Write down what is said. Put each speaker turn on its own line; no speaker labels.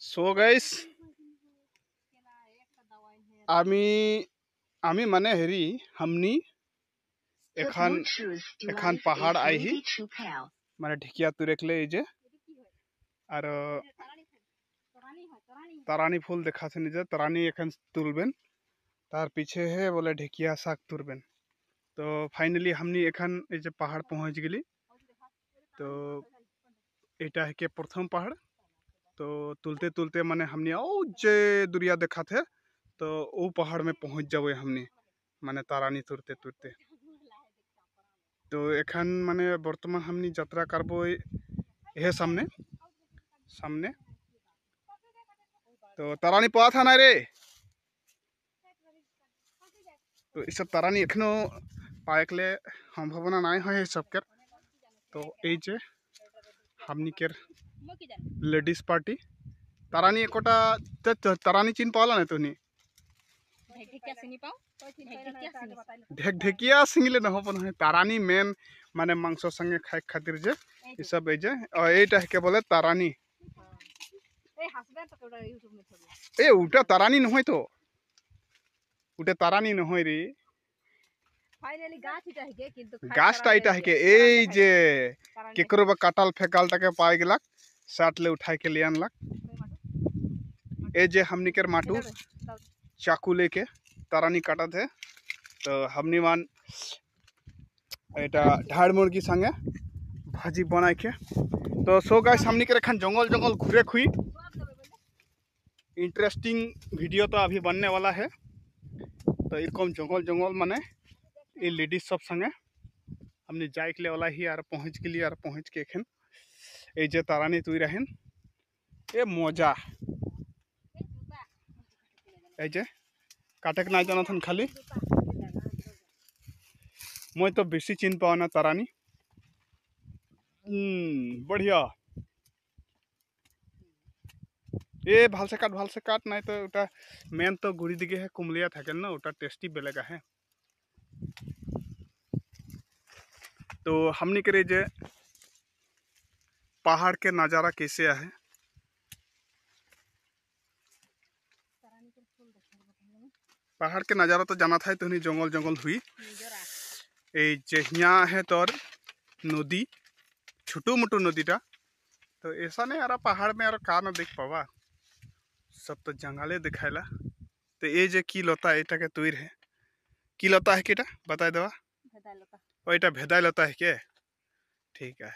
So guys আমি আমি মানে হেৰি हमनी এখান পাহাড় আইহি মানে ঢেকিয়া তুরেকলে এই যে আর তারানি ফুল দেখাছে নিজে তারানি এখান তুলবেন তার পিছে হে বলে ঢেকিয়া শাক তুলবেন। তো ফাইনালি हमनी এখান এই যে পাহাড় পৌঁছ গেলি। তো এটা है के प्रथम पहाड़। तो तुलते तुलते माने हमने ओ जे दुरिया देखा थे तो वो पहाड़ में पहुंच जावे हमने माने तारानी तुरते तुरते। तो एखन माने वर्तमान हमने यात्रा करबो ये सामने सामने। तो तारानी पावा था ना रे। तो इस सब तारानी एखनो पाएकले सम्भावना नाई है सबके। तो এই যে हमनी केर लेडीज पार्टी तारानी एकोटा तारानी चिन पाला ना तुनी ढेक ढेकिया सिंगले न होपन है तारानी मेन माने मांस संगे खाय खातिर जे ई सब ए जे एटा के बोले तारानी ए उटा तारानी न होय तो उटा तारानी न होय रे फाइनली गाछटा इटा है के ए जे केकरो बा काटल फेकाल तके पाई गेलक साट ले उठाई के ले आनलक। ए जे हमनी केर माटू चाकू लेके तारानी काटा थे। तो हमनी मान एटा ढाड़ मुर्गी संगे भाजी बनाई के। तो सो गाइस हमनी के एखन जंगल जंगल घुरे खुई इंटरेस्टिंग वीडियो तो अभी बनने वाला है। तो एकदम जंगल जंगल माने ये लेडीज सब संगे हमने जाए के लिए वाला ही यार पहुँच के लिए यार पहुँच के एखन ए जे तारानी तुई रहन ए मजा ए जे काटक ना जाना थन खाली मैं तो बेसी चिन पाओ ना तारानी बढ़िया ए भाल से काट नहीं तो उटा मेन तो गुड़ी दिखे है कुमलिया थाकेन ना उटा टेस्टी बेलेगा है। तो हमने करे जे पहाड़ के नज़ारा कैसे है पहाड़ के नज़ारा तो जाना था तो नहीं जंगल जंगल हुई ए जे यहाँ है तोर नदी छोटू मोटू नदीटा। तो ऐसा नहीं यार पहाड़ में यार का ना देख पावा सब तो जंगले दिखाला। तो ये जे की लता एटा के तुईर है की लता है केटा बताए देवा ओ एटा भेदाई लता है के ठीक है।